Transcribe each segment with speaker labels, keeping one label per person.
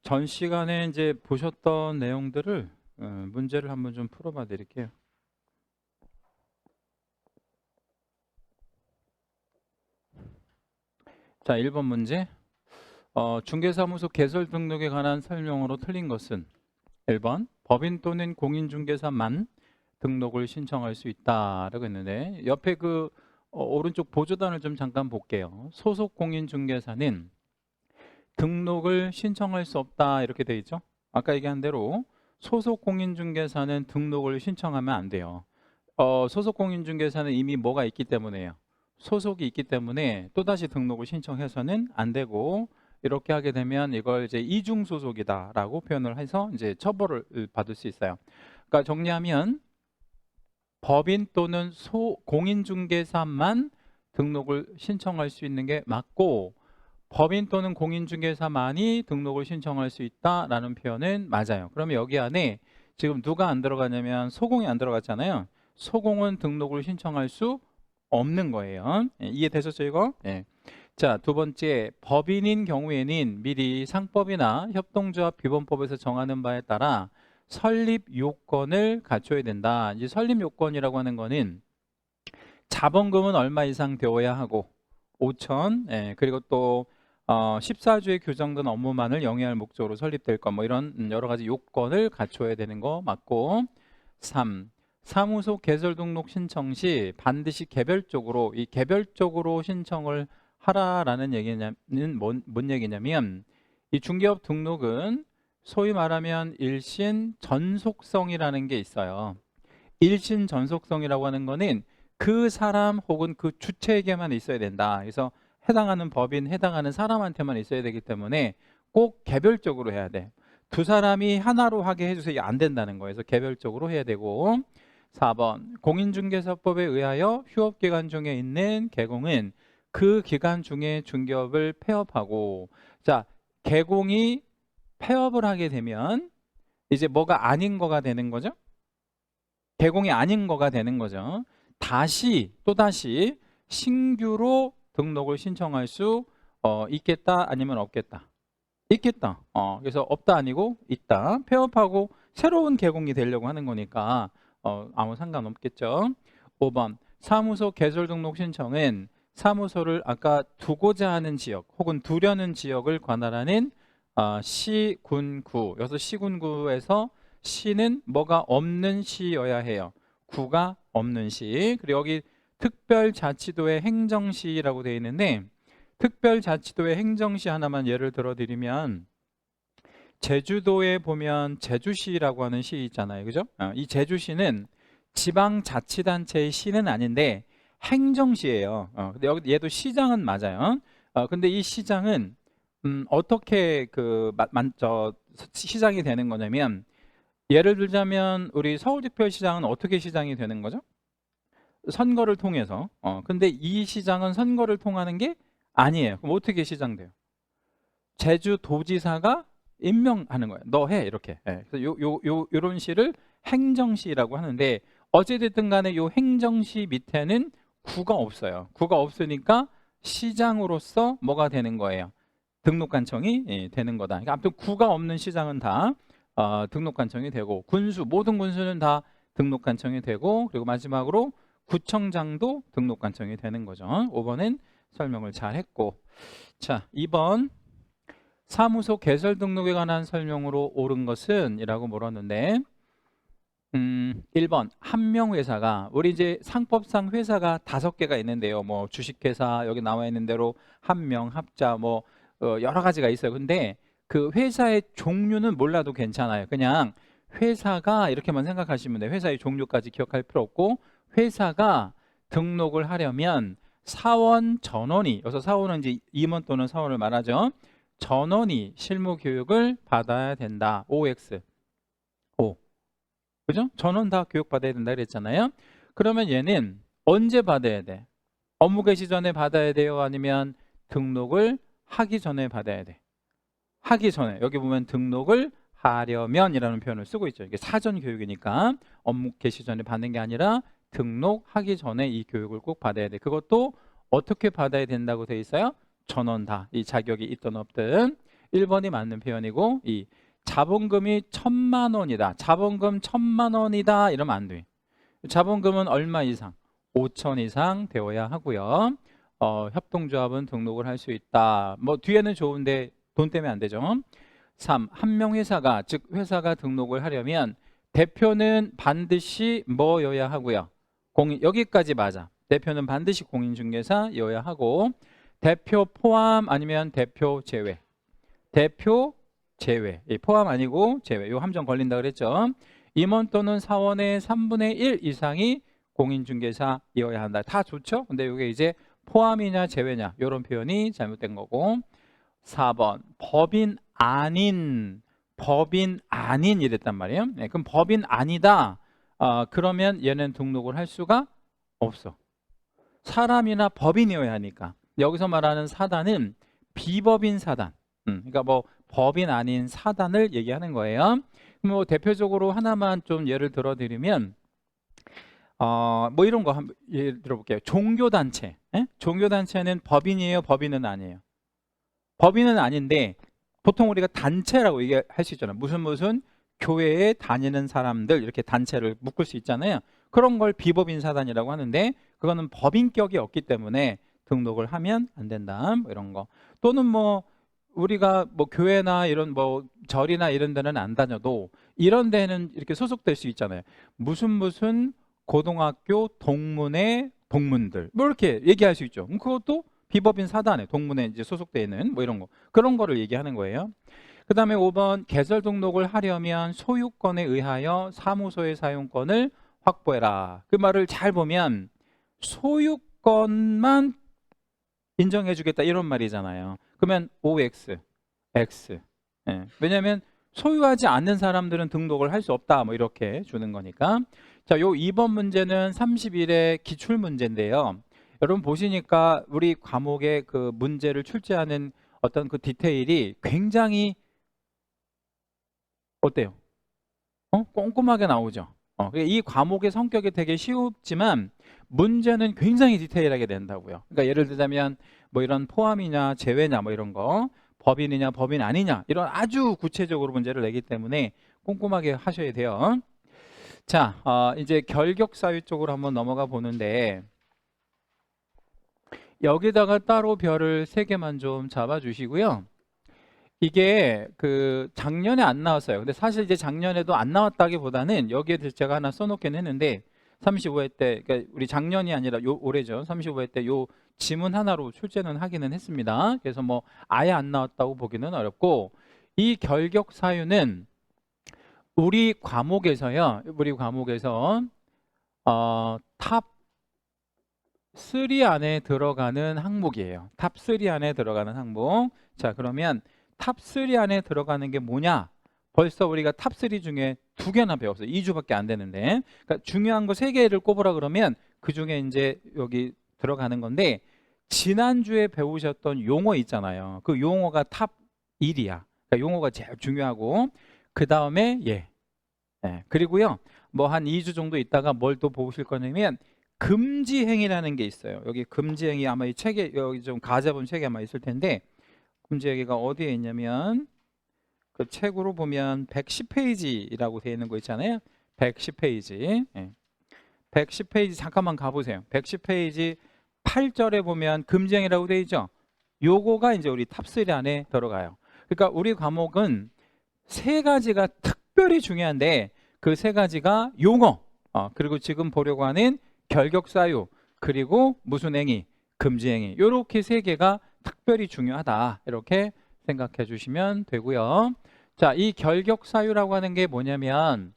Speaker 1: 전 시간에 이제 보셨던 내용들을 문제를 한번 좀 풀어봐 드릴게요. 자, 1번 문제. 중개사무소 개설 등록에 관한 설명으로 틀린 것은 1번 법인 또는 공인중개사만 등록을 신청할 수 있다라고 했는데 옆에 오른쪽 보조단을 좀 잠깐 볼게요. 소속 공인중개사는 등록을 신청할 수 없다 이렇게 돼 있죠. 아까 얘기한 대로 소속 공인중개사는 등록을 신청하면 안 돼요. 소속 공인중개사는 이미 뭐가 있기 때문에요. 소속이 있기 때문에 또다시 등록을 신청해서는 안 되고 이렇게 하게 되면 이걸 이제 이중 소속이다라고 표현을 해서 이제 처벌을 받을 수 있어요. 그러니까 정리하면 법인 또는 공인중개사만 등록을 신청할 수 있는 게 맞고 법인 또는 공인중개사만이 등록을 신청할 수 있다라는 표현은 맞아요. 그러면 여기 안에 지금 누가 안 들어가냐면 소공이 안 들어갔잖아요. 소공은 등록을 신청할 수 없는 거예요. 이해되셨죠 이거? 네. 자, 두 번째, 법인인 경우에는 미리 상법이나 협동조합 비범법에서 정하는 바에 따라 설립 요건을 갖춰야 된다. 이제 설립 요건이라고 하는 거는 자본금은 얼마 이상 되어야 하고 5천, 그리고 또 14주에 규정된 업무만을 영위할 목적으로 설립될 것, 뭐 이런 여러 가지 요건을 갖춰야 되는 거 맞고. 3. 사무소 개설 등록 신청 시 반드시 개별적으로 신청을 하라라는 얘기는 뭔 얘기냐면 이 중개업 등록은 소위 말하면 일신 전속성이라는 게 있어요. 일신 전속성이라고 하는 거는 그 사람 혹은 그 주체에게만 있어야 된다. 그래서 해당하는 법인, 해당하는 사람한테만 있어야 되기 때문에 꼭 개별적으로 해야 돼. 두 사람이 하나로 하게 해주세요. 안 된다는 거예요. 그래서 개별적으로 해야 되고. 4번 공인중개사법에 의하여 휴업기간 중에 있는 개공은 그 기간 중에 중개업을 폐업하고. 자, 개공이 폐업을 하게 되면 이제 뭐가 아닌 거가 되는 거죠. 개공이 아닌 거가 되는 거죠. 또다시 신규로 등록을 신청할 수 있겠다 아니면 없겠다. 있겠다. 그래서 없다 아니고 있다. 폐업하고 새로운 개공이 되려고 하는 거니까 아무 상관없겠죠. 5번 사무소 개설 등록 신청은 사무소를 아까 두고자 하는 지역 혹은 두려는 지역을 관할하는 시, 군, 구. 여기서 시, 군, 구에서 시는 뭐가 없는 시여야 해요. 구가 없는 시. 그리고 여기 특별자치도의 행정시라고 되어 있는데 특별자치도의 행정시 하나만 예를 들어 드리면 제주도에 보면 제주시라고 하는 시 있잖아요. 그죠? 이 제주시는 지방자치단체의 시는 아닌데 행정시예요. 근데 여기 얘도 시장은 맞아요. 근데 이 시장은 어떻게 시장이 되는 거냐면 예를 들자면 우리 서울특별시장은 어떻게 시장이 되는 거죠? 선거를 통해서. 근데 이 시장은 선거를 통하는 게 아니에요. 그럼 어떻게 시장돼요? 제주도지사가 임명하는 거예요. 너 해 이렇게. 그래서 요런 시를 행정시라고 하는데 어찌됐든 간에 요 행정시 밑에는 구가 없어요. 구가 없으니까 시장으로서 뭐가 되는 거예요? 등록관청이 되는 거다. 그러니까 아무튼 구가 없는 시장은 다 등록관청이 되고 모든 군수는 다 등록관청이 되고 그리고 마지막으로 구청장도 등록관청이 되는 거죠. 5번은 설명을 잘 했고. 자, 2번 사무소 개설 등록에 관한 설명으로 옳은 것은 이라고 물었는데 1번 한명회사가 우리 이제 상법상 회사가 5개가 있는데요. 뭐 주식회사 여기 나와 있는 대로 한명, 합자 뭐 여러 가지가 있어요. 근데 그 회사의 종류는 몰라도 괜찮아요. 그냥 회사가 이렇게만 생각하시면 돼요. 회사의 종류까지 기억할 필요 없고 회사가 등록을 하려면 사원 전원이 여기서 사원은 이제 임원 또는 사원을 말하죠. 전원이 실무 교육을 받아야 된다. OX. O. 그죠? 전원 다 교육받아야 된다 그랬잖아요. 그러면 얘는 언제 받아야 돼? 업무 개시 전에 받아야 돼요? 아니면 등록을 하기 전에 받아야 돼? 하기 전에. 여기 보면 등록을 하려면이라는 표현을 쓰고 있죠. 이게 사전 교육이니까 업무 개시 전에 받는 게 아니라 등록하기 전에 이 교육을 꼭 받아야 돼. 그것도 어떻게 받아야 된다고 돼 있어요? 전원 다. 이 자격이 있든 없든. 1번이 맞는 표현이고, 이 자본금이 1,000만 원이다. 자본금 1,000만 원이다. 이러면 안 돼. 자본금은 얼마 이상? 5천 이상 되어야 하고요. 협동조합은 등록을 할 수 있다. 뭐 뒤에는 좋은데 돈 때문에 안 되죠. 3. 한 명 회사가, 즉 회사가 등록을 하려면 대표는 반드시 뭐여야 하고요. 여기까지 맞아. 대표는 반드시 공인중개사여야 하고, 대표 포함 아니면 대표 제외. 대표 제외. 포함 아니고 제외. 요 함정 걸린다 그랬죠. 임원 또는 사원의 3분의 1 이상이 공인중개사여야 한다. 다 좋죠? 근데 이게 이제 포함이냐 제외냐 이런 표현이 잘못된 거고. 4번 법인 아닌 이랬단 말이에요. 네, 그럼 법인 아니다. 그러면 얘는 등록을 할 수가 없어. 사람이나 법인이어야 하니까. 여기서 말하는 사단은 비법인 사단. 그러니까 뭐 법인 아닌 사단을 얘기하는 거예요. 뭐 대표적으로 하나만 좀 예를 들어드리면 뭐 이런 거 한번 예를 들어볼게요. 종교단체. 종교단체는 법인이에요? 법인은 아니에요? 법인은 아닌데 보통 우리가 단체라고 얘기할 수 있잖아요. 무슨 교회에 다니는 사람들 이렇게 단체를 묶을 수 있잖아요. 그런 걸 비법인 사단이라고 하는데 그거는 법인격이 없기 때문에 등록을 하면 안 된다. 뭐 이런 거. 또는 뭐 우리가 뭐 교회나 이런 뭐 절이나 이런 데는 안 다녀도 이런 데는 이렇게 소속될 수 있잖아요. 무슨 고등학교 동문회 동문들 뭐 이렇게 얘기할 수 있죠. 그것도 비법인 사단에 동문회 이제 소속되어 있는 뭐 이런 거 그런 거를 얘기하는 거예요. 그 다음에 5번 개설 등록을 하려면 소유권에 의하여 사무소의 사용권을 확보해라. 그 말을 잘 보면 소유권만 인정해 주겠다 이런 말이잖아요. 그러면 OX, X. 왜냐하면 소유하지 않는 사람들은 등록을 할 수 없다 뭐 이렇게 주는 거니까. 자, 요 2번 문제는 31의 기출 문제인데요. 여러분 보시니까 우리 과목의 그 문제를 출제하는 어떤 그 디테일이 굉장히 어때요? 꼼꼼하게 나오죠. 이 과목의 성격이 되게 쉽지만 문제는 굉장히 디테일하게 된다고요. 그러니까 예를 들자면 뭐 이런 포함이냐 제외냐 뭐 이런 거 법인이냐 법인 아니냐 이런 아주 구체적으로 문제를 내기 때문에 꼼꼼하게 하셔야 돼요. 자, 이제 결격사유 쪽으로 한번 넘어가 보는데 여기다가 따로 별을 3개만 좀 잡아 주시고요. 이게 그 작년에 안 나왔어요. 근데 사실 이제 작년에도 안 나왔다기보다는 여기에 제가 하나 써놓긴 했는데 35회 때, 그러니까 우리 작년이 아니라 올해죠. 35회 때 요 지문 하나로 출제는 하기는 했습니다. 그래서 뭐 아예 안 나왔다고 보기는 어렵고 이 결격 사유는 우리 과목에서요. 우리 과목에서 탑 3 안에 들어가는 항목이에요. 탑 3 안에 들어가는 항목. 자, 그러면 탑 3 안에 들어가는 게 뭐냐? 벌써 우리가 탑 3 중에 2개나 배웠어요. 2주밖에 안 되는데. 그러니까 중요한 거 3개를 꼽으라 그러면 그 중에 이제 여기 들어가는 건데 지난주에 배우셨던 용어 있잖아요. 그 용어가 탑 1이야. 그러니까 용어가 제일 중요하고 그 다음에 그리고요. 뭐 한 2주 정도 있다가 뭘 또 보실 거냐면 금지행위라는 게 있어요. 여기 금지행위 아마 이 책에 여기 좀 가져본 책에 아마 있을 텐데 금지행위가 어디에 있냐면 그 책으로 보면 110페이지라고 되어 있는 거 있잖아요. 110페이지. 110페이지 잠깐만 가보세요. 110페이지 8절에 보면 금지행위라고 되어 있죠. 요거가 이제 우리 탑3 안에 들어가요. 그러니까 우리 과목은 3가지가 특별히 중요한데 그 3가지가 용어 그리고 지금 보려고 하는 결격사유 그리고 무슨 행위, 금지행위 이렇게 3개가 특별히 중요하다 이렇게 생각해 주시면 되고요. 자, 이 결격사유라고 하는 게 뭐냐면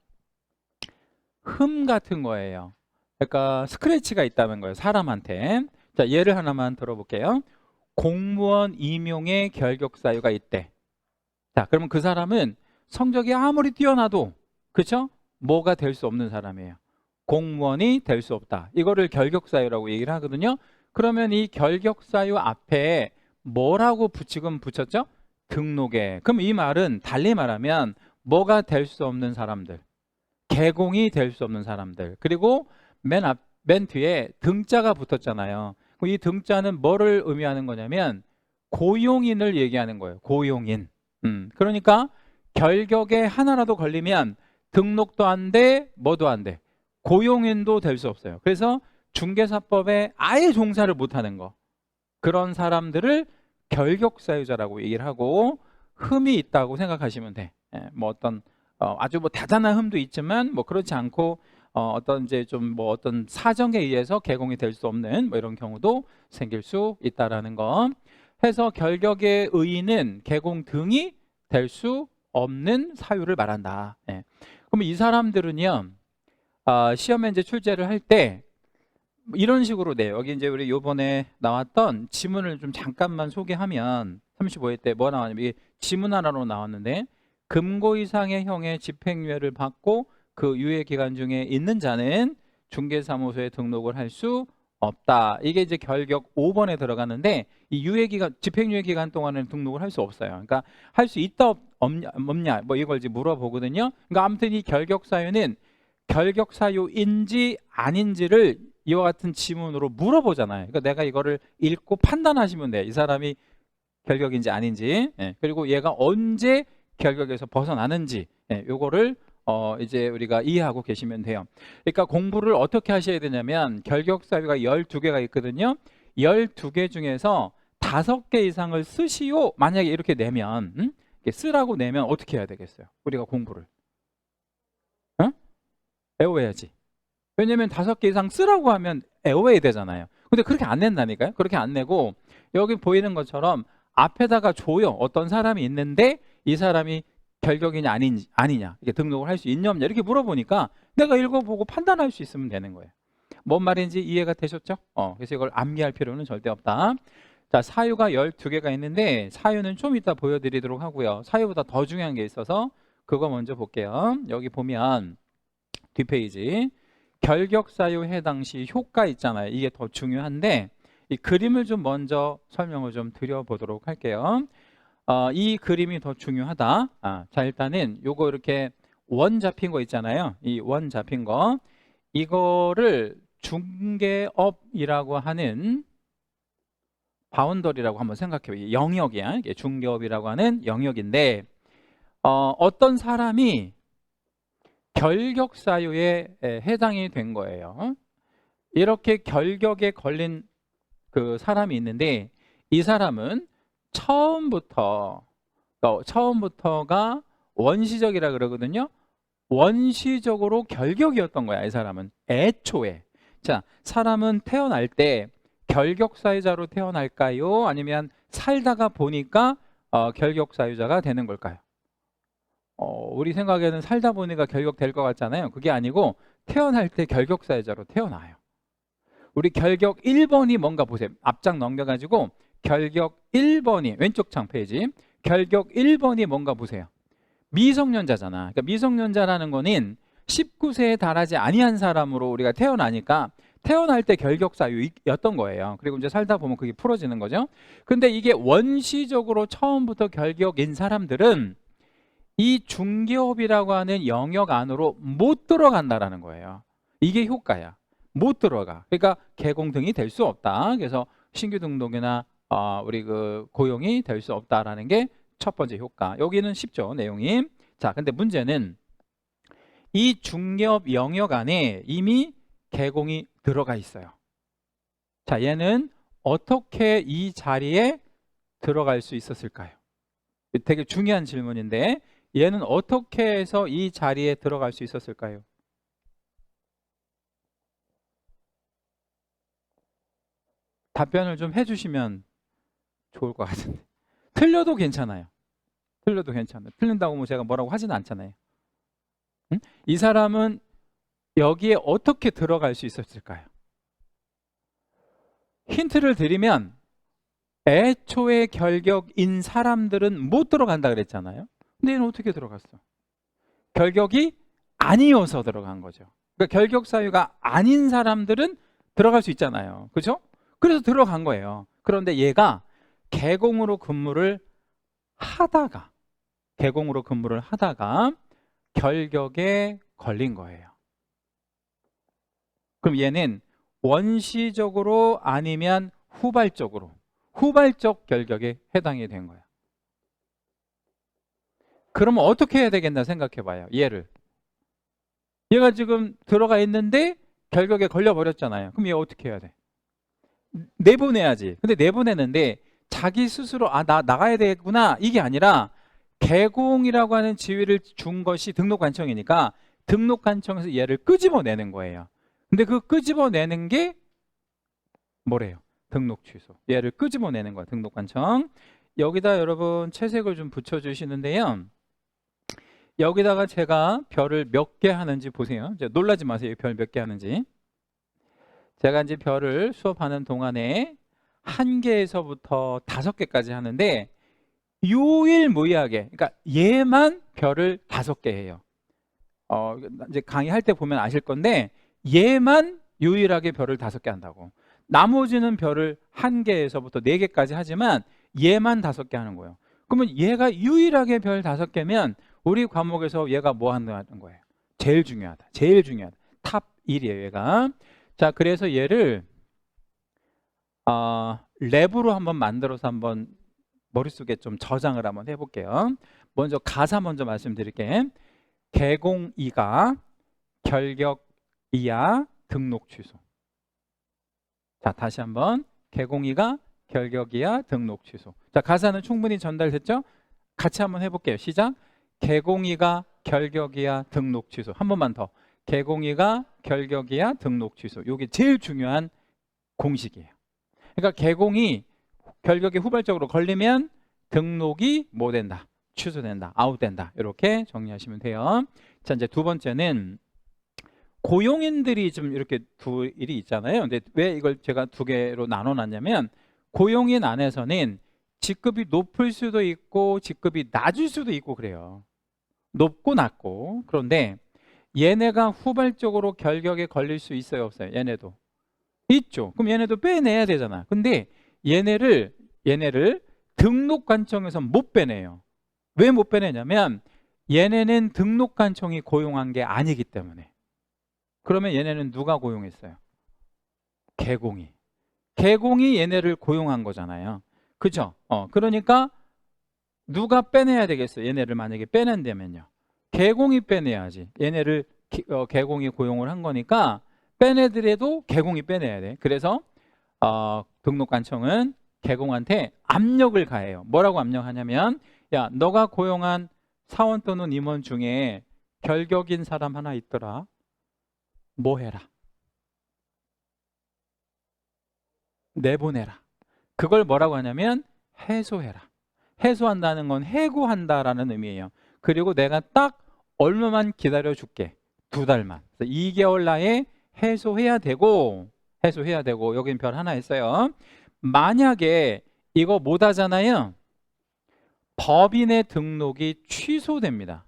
Speaker 1: 흠 같은 거예요. 그러니까 스크래치가 있다는 거예요. 사람한테. 자, 예를 하나만 들어볼게요. 공무원 임용에 결격사유가 있대. 자, 그러면 그 사람은 성적이 아무리 뛰어나도 그렇죠? 뭐가 될 수 없는 사람이에요. 공무원이 될 수 없다. 이거를 결격사유라고 얘기를 하거든요. 그러면 이 결격사유 앞에 뭐라고 지금 붙였죠? 등록에. 그럼 이 말은 달리 말하면 뭐가 될 수 없는 사람들, 개공이 될 수 없는 사람들, 그리고 맨 뒤에 등자가 붙었잖아요. 이 등자는 뭐를 의미하는 거냐면 고용인을 얘기하는 거예요. 고용인. 그러니까 결격에 하나라도 걸리면 등록도 안 돼, 뭐도 안 돼. 고용인도 될 수 없어요. 그래서 중개사법에 아예 종사를 못하는 거. 그런 사람들을 결격사유자라고 얘기를 하고 흠이 있다고 생각하시면 돼. 뭐 어떤 아주 뭐 대단한 흠도 있지만 뭐 그렇지 않고 어떤 이제 좀 뭐 어떤 사정에 의해서 개공이 될 수 없는 뭐 이런 경우도 생길 수 있다라는 거. 해서 결격의 의의는 개공 등이 될 수 없는 사유를 말한다. 그럼 이 사람들은요 시험에 이제 출제를 할 때 이런 식으로 돼요. 여기 이제 우리 요번에 나왔던 지문을 좀 잠깐만 소개하면 35회 때 뭐 나왔냐면 이게 지문 하나로 나왔는데 금고 이상의 형의 집행유예를 받고 그 유예 기간 중에 있는 자는 중개사무소에 등록을 할 수 없다. 이게 이제 결격 5번에 들어가는데 이 유예 기간, 집행유예 기간 동안에는 등록을 할 수 없어요. 그러니까 할 수 있다 없냐 뭐 이걸 이제 물어보거든요. 그러니까 아무튼 이 결격 사유는 결격 사유인지 아닌지를 이와 같은 지문으로 물어보잖아요. 그러니까 내가 이거를 읽고 판단하시면 돼요. 이 사람이 결격인지 아닌지. 그리고 얘가 언제 결격에서 벗어나는지. 요거를 이제 우리가 이해하고 계시면 돼요. 그러니까 공부를 어떻게 하셔야 되냐면 결격 사유가 12개가 있거든요. 12개 중에서 5개 이상을 쓰시오. 만약에 이렇게 내면 쓰라고 내면 어떻게 해야 되겠어요? 우리가 공부를 외워야지. 왜냐면 5개 이상 쓰라고 하면 외워야 되잖아요. 근데 그렇게 안 낸다니까요. 그렇게 안 내고 여기 보이는 것처럼 앞에다가 줘요. 어떤 사람이 있는데 이 사람이 결격이냐 아니냐 이게 등록을 할 수 있냐 없냐 이렇게 물어보니까 내가 읽어보고 판단할 수 있으면 되는 거예요. 뭔 말인지 이해가 되셨죠? 그래서 이걸 암기할 필요는 절대 없다. 자, 사유가 12개가 있는데 사유는 좀 이따 보여드리도록 하고요. 사유보다 더 중요한 게 있어서 그거 먼저 볼게요. 여기 보면 뒷페이지 결격 사유 해당 시 효과 있잖아요. 이게 더 중요한데 이 그림을 좀 먼저 설명을 좀 드려보도록 할게요. 이 그림이 더 중요하다. 자, 일단은 요거 이렇게 원 잡힌 거 있잖아요. 이 원 잡힌 거 이거를 중개업이라고 하는 바운더리라고 한번 생각해요. 영역이야. 이게 중개업이라고 하는 영역인데 어떤 사람이 결격 사유에 해당이 된 거예요. 이렇게 결격에 걸린 그 사람이 있는데 이 사람은 처음부터가 원시적이라 그러거든요. 원시적으로 결격이었던 거야. 이 사람은 애초에. 자, 사람은 태어날 때 결격 사유자로 태어날까요? 아니면 살다가 보니까 결격 사유자가 되는 걸까요? 우리 생각에는 살다 보니까 결격될 것 같잖아요. 그게 아니고 태어날 때 결격 사유자로 태어나요. 우리 결격 1번이 뭔가 보세요. 앞장 넘겨가지고 결격 1번이 왼쪽 장 페이지 결격 1번이 뭔가 보세요. 미성년자잖아. 그러니까 미성년자라는 거는 19세에 달하지 아니한 사람으로 우리가 태어나니까 태어날 때 결격 사유였던 거예요. 그리고 이제 살다 보면 그게 풀어지는 거죠. 근데 이게 원시적으로 처음부터 결격인 사람들은 이 중개업이라고 하는 영역 안으로 못 들어간다라는 거예요. 이게 효과야. 못 들어가. 그러니까 개공 등이 될 수 없다. 그래서 신규 등록이나 우리 그 고용이 될 수 없다라는 게 첫 번째 효과. 여기는 쉽죠, 내용이. 자, 근데 문제는 이 중개업 영역 안에 이미 개공이 들어가 있어요. 자, 얘는 어떻게 이 자리에 들어갈 수 있었을까요? 되게 중요한 질문인데 얘는 어떻게 해서 이 자리에 들어갈 수 있었을까요? 답변을 좀 해주시면 좋을 것 같은데. 틀려도 괜찮아요. 틀려도 괜찮아요. 틀린다고 뭐 제가 뭐라고 하지는 않잖아요. 응? 이 사람은 여기에 어떻게 들어갈 수 있었을까요? 힌트를 드리면 애초에 결격인 사람들은 못 들어간다 그랬잖아요. 근데 얘는 어떻게 들어갔어? 결격이 아니어서 들어간 거죠. 그러니까 결격 사유가 아닌 사람들은 들어갈 수 있잖아요. 그렇죠? 그래서 들어간 거예요. 그런데 얘가 개공으로 근무를 하다가 결격에 걸린 거예요. 그럼 얘는 원시적으로 아니면 후발적 결격에 해당이 된 거야. 그러면 어떻게 해야 되겠나 생각해 봐요. 얘가 지금 들어가 있는데 결격에 걸려버렸잖아요. 그럼 얘 어떻게 해야 돼? 내보내야지. 근데 내보내는데 자기 스스로 나 나가야 되겠구나 이게 아니라 개공이라고 하는 지위를 준 것이 등록관청이니까 등록관청에서 얘를 끄집어내는 거예요. 근데 그 끄집어내는 게 뭐래요? 등록 취소. 얘를 끄집어내는 거야. 등록관청. 여기다 여러분 채색을 좀 붙여주시는데요. 여기다가 제가 별을 몇 개 하는지 보세요. 놀라지 마세요. 별 몇 개 하는지. 제가 이제 별을 수업하는 동안에 1개에서부터 5개까지 하는데 유일무이하게, 그러니까 얘만 별을 5개 해요. 이제 강의할 때 보면 아실 건데 얘만 유일하게 별을 5개 한다고. 나머지는 별을 1개에서부터 4개까지 하지만 얘만 5개 하는 거예요. 그러면 얘가 유일하게 별 5개면 우리 과목에서 얘가 뭐 하는 거예요? 제일 중요하다. 제일 중요하다. 탑 1이에요, 얘가. 자, 그래서 얘를 랩으로 한번 만들어서 한번 머릿속에 좀 저장을 한번 해볼게요. 먼저 가사 먼저 말씀드릴게요. 개공이가 결격이야 등록 취소. 자, 다시 한번 개공이가 결격이야 등록 취소. 자, 가사는 충분히 전달됐죠? 같이 한번 해볼게요. 시작. 개공이가 결격이야 등록 취소. 한 번만 더. 개공이가 결격이야 등록 취소. 이게 제일 중요한 공식이에요. 그러니까 개공이 결격이 후발적으로 걸리면 등록이 뭐 된다? 취소된다. 아웃된다. 이렇게 정리하시면 돼요. 자, 이제 두 번째는 고용인들이 좀 이렇게 두 일이 있잖아요. 근데 왜 이걸 제가 2개로 나눠 놨냐면 고용인 안에서는 직급이 높을 수도 있고 직급이 낮을 수도 있고 그래요. 높고 낮고. 그런데 얘네가 후발적으로 결격에 걸릴 수 있어요, 없어요? 얘네도 있죠. 그럼 얘네도 빼내야 되잖아. 근데 얘네를 등록관청에서 못 빼내요. 왜 못 빼내냐면 얘네는 등록관청이 고용한 게 아니기 때문에. 그러면 얘네는 누가 고용했어요? 개공이. 개공이 얘네를 고용한 거잖아요. 그죠? 그러니까 누가 빼내야 되겠어요? 얘네를 만약에 빼낸다면요. 개공이 빼내야지. 얘네를 개공이 고용을 한 거니까 빼내더라도 개공이 빼내야 돼. 그래서 등록관청은 개공한테 압력을 가해요. 뭐라고 압력하냐면 야, 너가 고용한 사원 또는 임원 중에 결격인 사람 하나 있더라. 뭐 해라? 내보내라. 그걸 뭐라고 하냐면 해소해라. 해소한다는 건 해고한다라는 의미예요. 그리고 내가 딱 얼마만 기다려 줄게. 2달만. 2개월 내에 해소해야 되고 여긴 별 하나 있어요. 만약에 이거 못 하잖아요. 법인의 등록이 취소됩니다.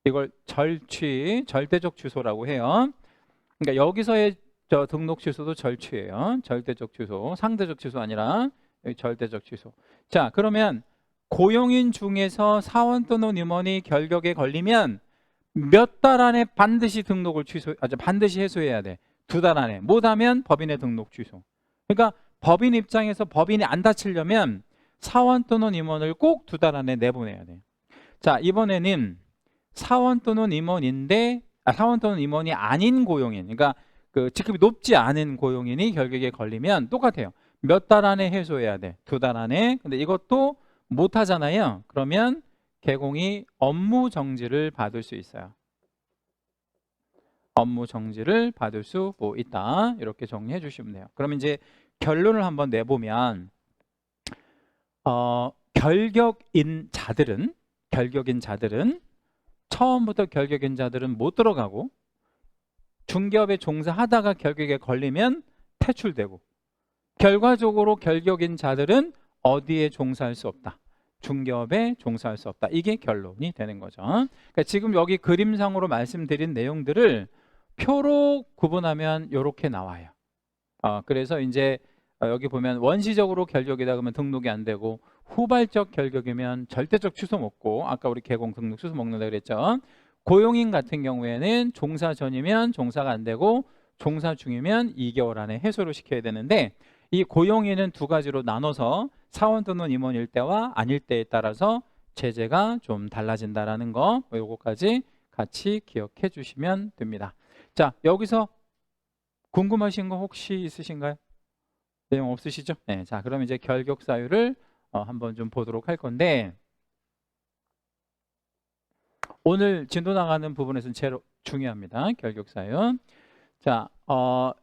Speaker 1: 이걸 절대적 취소라고 해요. 그러니까 여기서의 등록 취소도 절취예요. 절대적 취소, 상대적 취소 아니라 절대적 취소. 자, 그러면 고용인 중에서 사원 또는 임원이 결격에 걸리면 몇 달 안에 반드시 등록을 반드시 해소해야 돼. 2달 안에. 못하면 법인의 등록 취소. 그러니까 법인 입장에서 법인이 안 다치려면 사원 또는 임원을 꼭 2달 안에 내보내야 돼. 자, 이번에는 사원 또는 임원인데 사원 또는 임원이 아닌 고용인, 그러니까 그 직급이 높지 않은 고용인이 결격에 걸리면 똑같아요. 몇 달 안에 해소해야 돼. 2달 안에. 근데 이것도 못 하잖아요. 그러면 개공이 업무 정지를 받을 수 있어요. 업무 정지를 받을 수 있다. 이렇게 정리해 주시면 돼요. 그러면 이제 결론을 한번 내보면 결격인 자들은 처음부터 결격인 자들은 못 들어가고 중개업에 종사하다가 결격에 걸리면 퇴출되고 결과적으로 결격인 자들은 어디에 종사할 수 없다. 중개업에 종사할 수 없다. 이게 결론이 되는 거죠. 그러니까 지금 여기 그림상으로 말씀드린 내용들을 표로 구분하면 이렇게 나와요. 그래서 이제 여기 보면 원시적으로 결격이다 그러면 등록이 안 되고 후발적 결격이면 절대적 취소 먹고 아까 우리 개공 등록 취소 먹는다 그랬죠. 고용인 같은 경우에는 종사 전이면 종사가 안 되고 종사 중이면 2개월 안에 해소를 시켜야 되는데 이 고용인은 2가지로 나눠서 사원 또는 임원일 때와 아닐 때에 따라서 제재가 좀 달라진다라는 거, 요거까지 같이 기억해 주시면 됩니다. 자, 여기서 궁금하신 거 혹시 있으신가요? 내용 없으시죠? 네, 자, 그럼 이제 결격 사유를 한번 좀 보도록 할 건데, 오늘 진도 나가는 부분에서는 제일 중요합니다. 결격 사유. 자,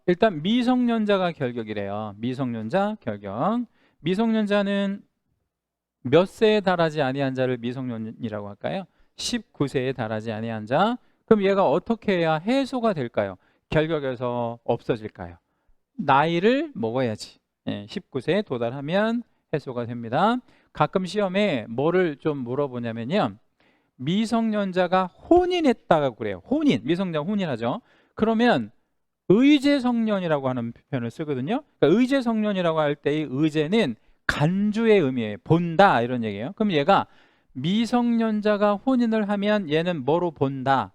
Speaker 1: 일단 미성년자가 결격이래요. 미성년자 결격. 미성년자는 몇 세에 달하지 아니한 자를 미성년이라고 할까요? 19세에 달하지 아니한 자. 그럼 얘가 어떻게 해야 해소가 될까요? 결격에서 없어질까요? 나이를 먹어야지. 19세에 도달하면 해소가 됩니다. 가끔 시험에 뭐를 좀 물어보냐면요. 미성년자가 혼인했다고 그래요. 혼인, 미성년자 혼인하죠. 그러면 의제성년이라고 하는 표현을 쓰거든요. 그러니까 의제성년이라고 할 때의 의제는 간주의 의미예요. 본다 이런 얘기예요. 그럼 얘가 미성년자가 혼인을 하면 얘는 뭐로 본다?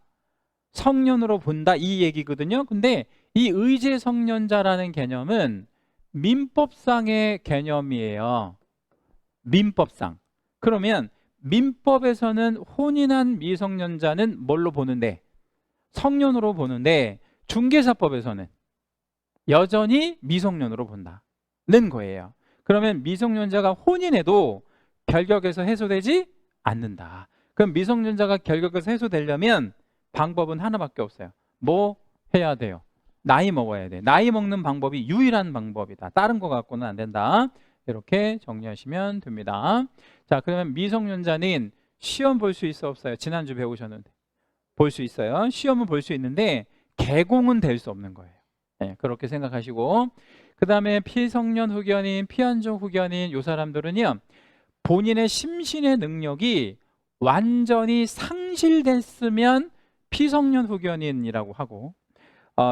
Speaker 1: 성년으로 본다 이 얘기거든요. 근데 이 의제성년자라는 개념은 민법상의 개념이에요. 민법상. 그러면 민법에서는 혼인한 미성년자는 뭘로 보는데? 성년으로 보는데 중개사법에서는 여전히 미성년으로 본다는 거예요. 그러면 미성년자가 혼인해도 결격에서 해소되지 않는다. 그럼 미성년자가 결격에서 해소되려면 방법은 하나밖에 없어요. 뭐 해야 돼요? 나이 먹어야 돼. 나이 먹는 방법이 유일한 방법이다. 다른 거 갖고는 안 된다. 이렇게 정리하시면 됩니다. 자, 그러면 미성년자는 시험 볼 수 있어 없어요? 지난주 배우셨는데 볼 수 있어요. 시험은 볼 수 있는데 개공은 될 수 없는 거예요. 네, 그렇게 생각하시고, 그 다음에 피성년 후견인, 피안정 후견인 이 사람들은요, 본인의 심신의 능력이 완전히 상실됐으면 피성년 후견인이라고 하고,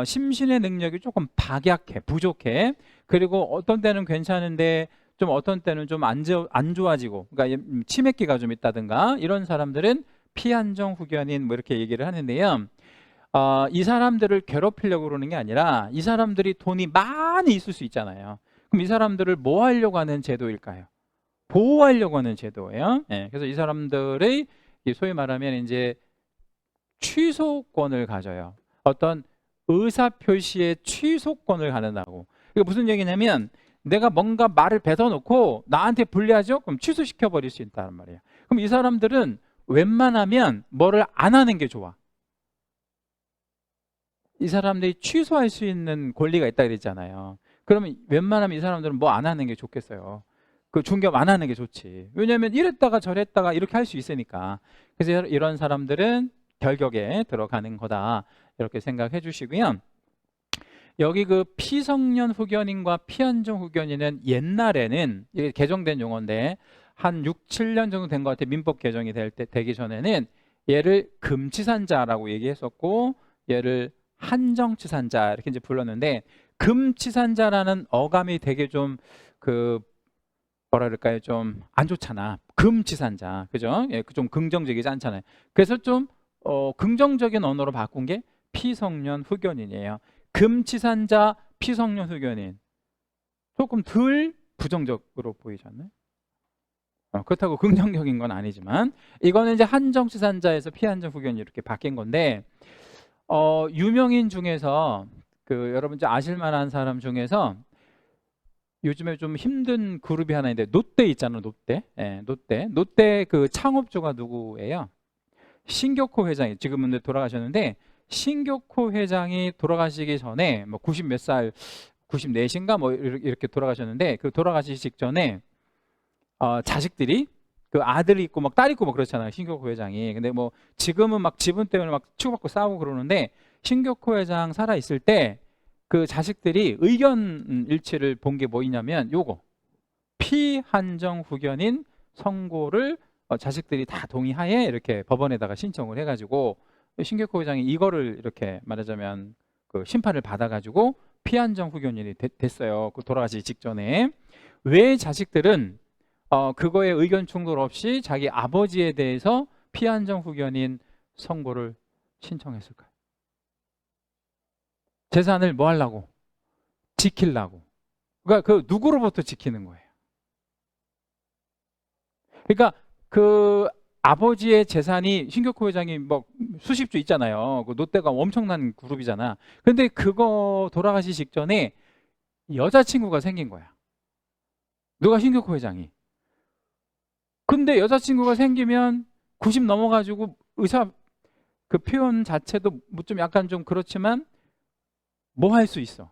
Speaker 1: 심신의 능력이 조금 박약해, 부족해. 그리고 어떤 때는 괜찮은데 좀 어떤 때는 좀 안 좋아지고, 그러니까 치매기가 좀 있다든가 이런 사람들은 피안정 후견인 뭐 이렇게 얘기를 하는데요. 이 사람들을 괴롭히려고 그러는 게 아니라 이 사람들이 돈이 많이 있을 수 있잖아요. 그럼 이 사람들을 뭐 하려고 하는 제도일까요? 보호하려고 하는 제도예요. 그래서 이 사람들의 소위 말하면 이제 취소권을 가져요. 어떤 의사 표시의 취소권을 가진다고. 이게 무슨 얘기냐면 내가 뭔가 말을 뱉어놓고 나한테 불리하죠? 그럼 취소시켜 버릴 수 있다는 말이에요. 그럼 이 사람들은 웬만하면 뭐를 안 하는 게 좋아. 이 사람들이 취소할 수 있는 권리가 있다 그랬잖아요. 그러면 웬만하면 이 사람들은 뭐 안 하는 게 좋겠어요. 그 중개업 안 하는 게 좋지. 왜냐하면 이랬다가 저랬다가 이렇게 할 수 있으니까. 그래서 이런 사람들은 결격에 들어가는 거다. 이렇게 생각해 주시고요. 여기 그 피성년 후견인과 피안정 후견인은 옛날에는 이게 개정된 용어인데 한 6, 7년 정도 된 것 같아요. 민법 개정이 되기 전에는 얘를 금치산자라고 얘기했었고 얘를 한정치산자 이렇게 이제 불렀는데 금치산자라는 어감이 되게 좀 그 뭐라 그럴까요? 좀 안 좋잖아. 금치산자. 그죠? 예, 좀 긍정적이지 않잖아요. 그래서 좀 긍정적인 언어로 바꾼 게 피성년 후견인이에요. 금치산자, 피성년 후견인. 조금 덜 부정적으로 보이지 않나요? 그렇다고 긍정적인 건 아니지만 이거는 이제 한정치산자에서 피한정 후견이 이렇게 바뀐 건데 유명인 중에서 그 여러분 이제 아실 만한 사람 중에서 요즘에 좀 힘든 그룹이 하나 있는데 롯데 있잖아요. 롯데. 예, 롯데 그 창업주가 누구예요? 신격호 회장이 지금은 돌아가셨는데 신격호 회장이 돌아가시기 전에 뭐 90 몇 살 94인가 뭐 이렇게 돌아가셨는데 그 돌아가시기 직전에 자식들이 그 아들이 있고 막 딸이 있고 뭐 그렇잖아요. 신격호 회장이. 근데 뭐 지금은 막 지분 때문에 막 치고받고 싸우고 그러는데 신격호 회장 살아 있을 때 그 자식들이 의견 일치를 본 게 뭐냐면 요거 피한정 후견인 선고를 자식들이 다 동의하에 이렇게 법원에다가 신청을 해가지고 신격호 회장이 이거를 이렇게 말하자면 그 심판을 받아가지고 피한정 후견인이 됐어요. 그 돌아가시기 직전에. 왜 자식들은 그거에 의견 충돌 없이 자기 아버지에 대해서 피한정 후견인 선고를 신청했을까요? 재산을 뭐 하려고? 지키려고. 그러니까 그 누구로부터 지키는 거예요. 그러니까 그 아버지의 재산이 신격호 회장이 뭐 수십조 있잖아요. 그 롯데가 엄청난 그룹이잖아. 근데 그거 돌아가시 직전에 여자친구가 생긴 거야. 누가? 신격호 회장이. 근데 여자친구가 생기면 90 넘어가지고 의사 그 표현 자체도 뭐 좀 약간 좀 그렇지만 뭐 할 수 있어.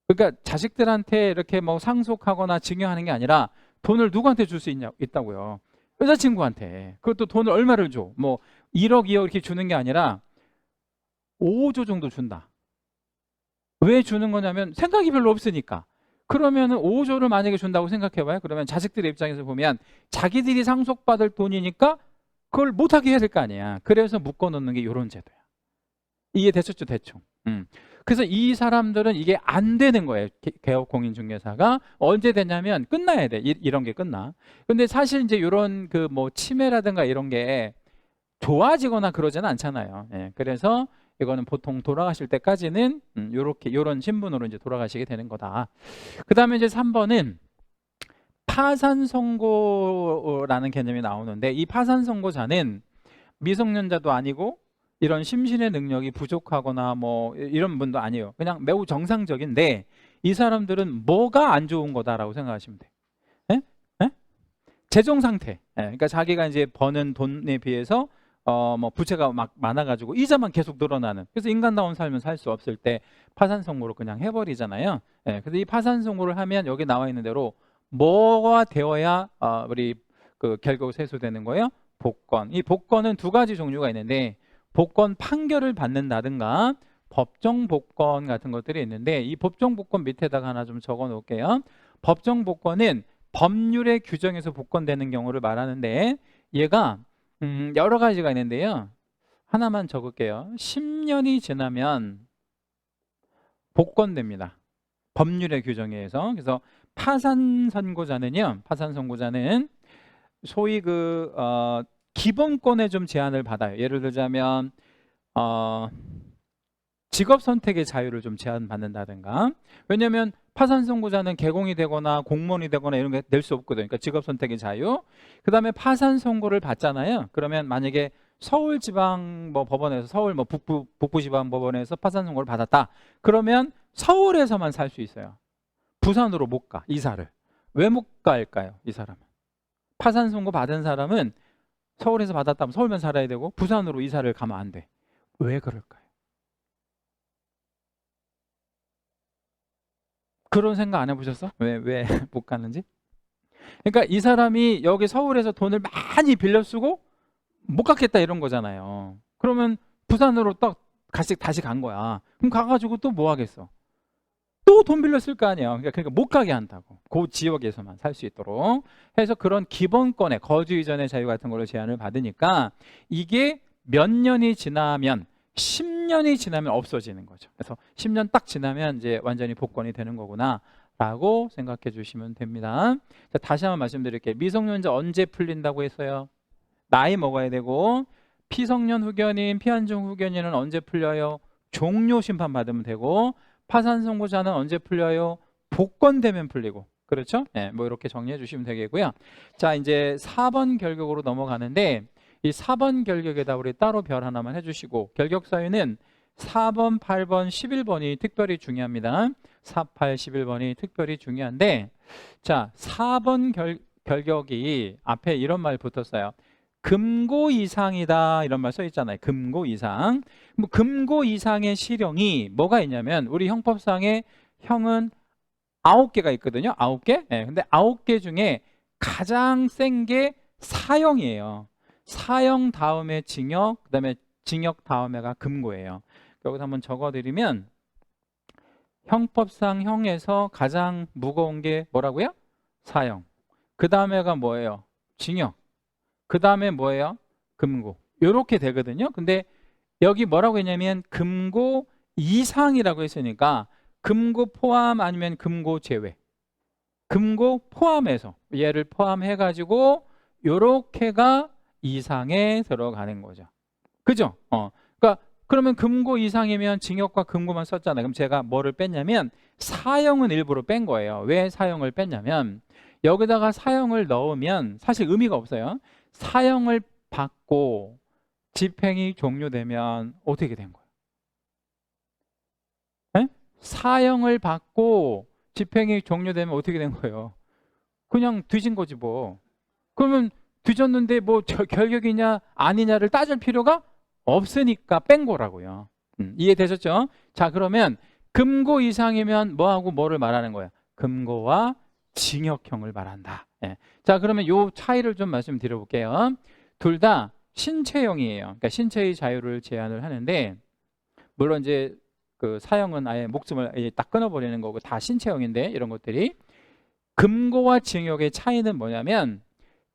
Speaker 1: 그러니까 자식들한테 이렇게 뭐 상속하거나 증여하는 게 아니라 돈을 누구한테 줄 수 있다고요? 여자친구한테. 그것도 돈을 얼마를 줘? 뭐 1억, 2억 이렇게 주는 게 아니라 5조 정도 준다. 왜 주는 거냐면 생각이 별로 없으니까. 그러면은 5조를 만약에 준다고 생각해봐요. 그러면 자식들의 입장에서 보면 자기들이 상속받을 돈이니까 그걸 못하게 해야 될 거 아니야. 그래서 묶어놓는 게 이런 제도야. 이해됐었죠, 대충. 그래서 이 사람들은 이게 안 되는 거예요. 개업 공인중개사가 언제 되냐면 끝나야 돼. 이런 게 끝나. 근데 사실 이제 이런 그 뭐 치매라든가 이런 게 좋아지거나 그러지는 않잖아요. 예, 그래서 이거는 보통 돌아가실 때까지는 요런 신분으로 이제 돌아가시게 되는 거다. 그 다음에 이제 3번은 파산 선고라는 개념이 나오는데, 이 파산 선고자는 미성년자도 아니고 이런 심신의 능력이 부족하거나 뭐 이런 분도 아니에요. 그냥 매우 정상적인데 이 사람들은 뭐가 안 좋은 거다라고 생각하시면 돼요. 예? 예? 재정 상태. 예, 그러니까 자기가 이제 버는 돈에 비해서 뭐 부채가 막 많아가지고 이자만 계속 늘어나는. 그래서 인간다운 삶을 살 수 없을 때 파산 선고를 그냥 해버리잖아요. 예, 그래서 이 파산 선고를 하면 여기 나와 있는 대로 뭐가 되어야 우리 그 결국 세수되는 거예요? 복권. 이 복권은 두 가지 종류가 있는데 복권 판결을 받는다든가 법정 복권 같은 것들이 있는데, 이 법정 복권 밑에다가 하나 좀 적어 놓을게요. 법정 복권은 법률의 규정에서 복권되는 경우를 말하는데 얘가 여러 가지가 있는데요. 하나만 적을게요. 10년이 지나면 복권됩니다. 법률의 규정에 의해서. 그래서 파산 선고자는 소위 그 기본권에 좀 제한을 받아요. 예를 들자면 직업 선택의 자유를 좀 제한받는다든가. 왜냐하면 파산 선고자는 개공이 되거나 공무원이 되거나 이런 게 될 수 없거든요. 그러니까 직업 선택의 자유. 그 다음에 파산 선고를 받잖아요. 그러면 만약에 서울지방 뭐 법원에서 서울 뭐 북부지방법원에서 파산 선고를 받았다. 그러면 서울에서만 살 수 있어요. 부산으로 못 가. 이사를. 왜 못 갈까요? 이 사람은. 파산 선고 받은 사람은 서울에서 받았다면 서울만 살아야 되고 부산으로 이사를 가면 안 돼. 왜 그럴까요? 그런 생각 안 해보셨어? 왜 못 가는지? 그러니까 이 사람이 여기 서울에서 돈을 많이 빌려 쓰고 못 갚겠다 이런 거잖아요. 그러면 부산으로 딱 다시 간 거야. 그럼 가가지고 또 뭐 하겠어? 또 돈 빌려 쓸 거 아니에요. 그러니까 못 가게 한다고. 그 지역에서만 살 수 있도록 해서 그런 기본권의 거주 이전의 자유 같은 걸로 제한을 받으니까 이게 몇 년이 지나면 10년이 지나면 없어지는 거죠. 그래서 10년 딱 지나면 이제 완전히 복권이 되는 거구나 라고 생각해 주시면 됩니다. 자, 다시 한번 말씀드릴게요. 미성년자 언제 풀린다고 했어요? 나이 먹어야 되고, 피성년 후견인, 피한정 후견인은 언제 풀려요? 종료 심판 받으면 되고, 파산 선고자는 언제 풀려요? 복권되면 풀리고. 그렇죠? 네, 뭐 이렇게 정리해 주시면 되겠고요. 자, 이제 4번 결격으로 넘어가는데, 이 4번 결격에다 우리 따로 별 하나만 해주시고, 결격 사유는 4번, 8번, 11번이 특별히 중요합니다. 4, 8, 11번이 특별히 중요한데, 자, 4번 결격이 앞에 이런 말 붙었어요. 금고 이상이다 이런 말 써 있잖아요. 금고 이상. 뭐 금고 이상의 실형이 뭐가 있냐면 우리 형법상에 형은 9개가 있거든요. 9개. 네, 근데 9개 중에 가장 센 게 사형이에요. 사형 다음에 징역, 그다음에 징역 다음에가 금고예요. 여기서 한번 적어드리면 형법상 형에서 가장 무거운 게 뭐라고요? 사형. 그 다음에가 뭐예요? 징역. 그 다음에 뭐예요? 금고. 이렇게 되거든요. 근데 여기 뭐라고 했냐면 금고 이상이라고 했으니까 금고 포함 아니면 금고 제외. 금고 포함해서 얘를 포함해 가지고 요렇게가 이상에 들어가는 거죠. 그죠? 그러니까 그러면 금고 이상이면 징역과 금고만 썼잖아요. 그럼 제가 뭐를 뺐냐면 사형은 일부러 뺀 거예요. 왜 사형을 뺐냐면 여기다가 사형을 넣으면 사실 의미가 없어요. 사형을 받고 집행이 종료되면 어떻게 된 거예요? 네? 사형을 받고 집행이 종료되면 어떻게 된 거예요? 그냥 뒤진 거지 뭐. 그러면 뒤졌는데 뭐 결격이냐 아니냐를 따질 필요가 없으니까 뺀 거라고요. 이해되셨죠? 자, 그러면 금고 이상이면 뭐하고 뭐를 말하는 거야? 금고와 징역형을 말한다. 예. 자, 그러면 요 차이를 좀 말씀드려볼게요. 둘 다 신체형이에요. 그러니까 신체의 자유를 제한을 하는데, 물론 이제 그 사형은 아예 목숨을 아예 딱 끊어버리는 거고 다 신체형인데, 이런 것들이 금고와 징역의 차이는 뭐냐면,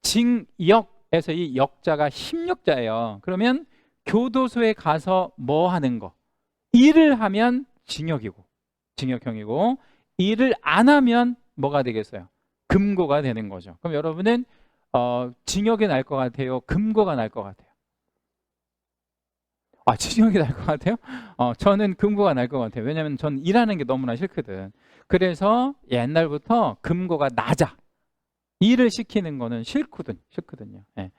Speaker 1: 징역에서 이 역자가 힘역자예요. 그러면 교도소에 가서 뭐 하는 거? 일을 하면 징역이고 징역형이고, 일을 안 하면 뭐가 되겠어요? 금고가 되는 거죠. 그럼 여러분은 징역이 날 것 같아요? 금고가 날 것 같아요? 아, 징역이 날 것 같아요? 저는 금고가 날 것 같아요. 왜냐하면 전 일하는 게 너무나 싫거든. 그래서 옛날부터 금고가 낮아. 일을 시키는 거는 싫거든요. 예.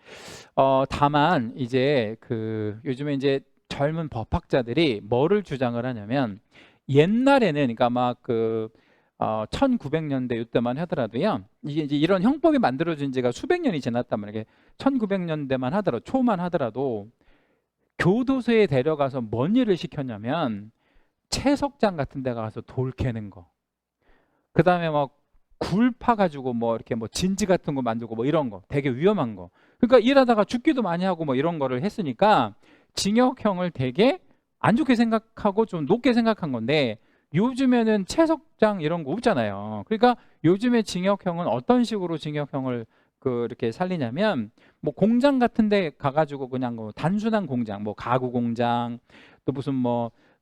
Speaker 1: 다만 이제 그 요즘에 이제 젊은 법학자들이 뭐를 주장을 하냐면, 옛날에는 그러니까 막 그 1900년대 이때만 하더라도요, 이게 이제 이런 형법이 만들어진 지가 수백 년이 지났단 말이에요. 1900년대만 하더라도, 초만 하더라도 교도소에 데려가서 뭔 일을 시켰냐면, 채석장 같은 데 가서 돌 캐는 거, 그 다음에 막 굴 파가지고 뭐 이렇게 뭐 진지 같은 거 만들고 뭐 이런 거, 되게 위험한 거. 그러니까 일하다가 죽기도 많이 하고 뭐 이런 거를 했으니까 징역형을 되게 안 좋게 생각하고 좀 높게 생각한 건데, 요즘에는 채석장 이런 거 없잖아요. 그러니까 요즘에 징역형은 어떤 식으로 징역형을 이렇게 살리냐면, 뭐 공장 같은 데 가가지고 그냥 뭐 단순한 공장, 뭐 가구 공장, 또 무슨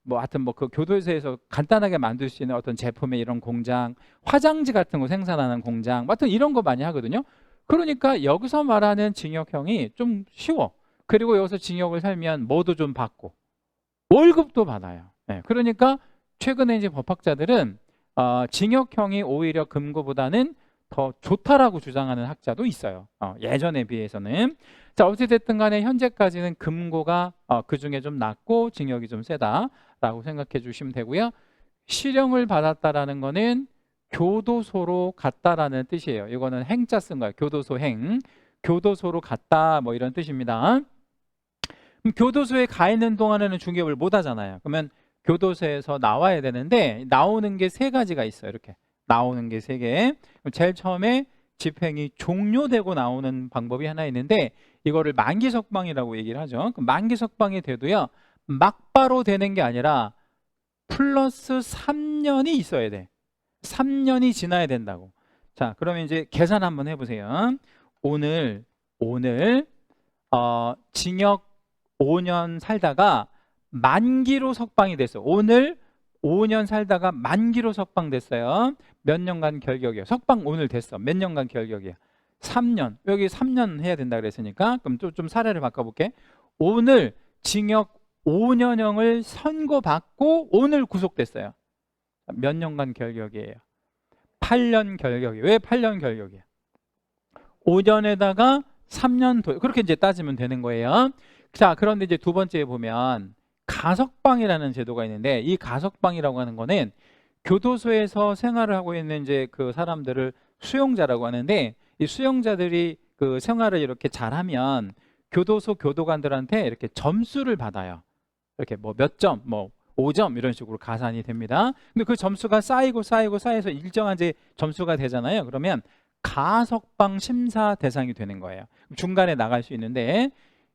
Speaker 1: 하여튼 뭐 그 교도소에서 간단하게 만들 수 있는 어떤 제품의 이런 공장, 화장지 같은 거 생산하는 공장, 하여튼 이런 거 많이 하거든요. 그러니까 여기서 말하는 징역형이 좀 쉬워. 그리고 여기서 징역을 살면 뭐도 좀 받고 월급도 받아요. 네, 그러니까 최근에 이제 법학자들은 징역형이 오히려 금고보다는 더 좋다라고 주장하는 학자도 있어요. 예전에 비해서는. 자, 어찌됐든 간에 현재까지는 금고가 그 중에 좀 낮고 징역이 좀 세다라고 생각해 주시면 되고요. 실형을 받았다라는 거는 교도소로 갔다라는 뜻이에요. 이거는 행자 쓴 거예요. 교도소 행. 교도소로 갔다 뭐 이런 뜻입니다. 그럼 교도소에 가 있는 동안에는 중개업을 못 하잖아요. 그러면 교도소에서 나와야 되는데, 나오는 게 세 가지가 있어요. 이렇게 나오는 게 세 개. 제일 처음에 집행이 종료되고 나오는 방법이 하나 있는데, 이거를 만기석방이라고 얘기를 하죠. 그럼 만기석방이 돼도요, 막바로 되는 게 아니라 플러스 3년이 있어야 돼. 3년이 지나야 된다고. 자, 그러면 이제 계산 한번 해보세요. 오늘 징역 5년 살다가 만기로 석방이 됐어요. 오늘 5년 살다가 만기로 석방됐어요. 몇 년간 결격이에요? 석방 오늘 됐어. 몇 년간 결격이에요? 3년. 여기 3년 해야 된다 그랬으니까, 그럼 좀 사례를 바꿔볼게. 오늘 징역 5년형을 선고받고 오늘 구속됐어요. 몇 년간 결격이에요? 8년 결격이에요. 왜 8년 결격이에요? 5년에다가 3년 그렇게 이제 따지면 되는 거예요. 자, 그런데 이제 두 번째에 보면 가석방이라는 제도가 있는데, 이 가석방이라고 하는 거는 교도소에서 생활을 하고 있는 이제 그 사람들을 수용자라고 하는데, 이 수용자들이 그 생활을 이렇게 잘하면 교도소 교도관들한테 이렇게 점수를 받아요. 이렇게 뭐 몇 점, 뭐 5점 이런 식으로 가산이 됩니다. 근데 그 점수가 쌓여서 일정한 이제 점수가 되잖아요. 그러면 가석방 심사 대상이 되는 거예요. 중간에 나갈 수 있는데,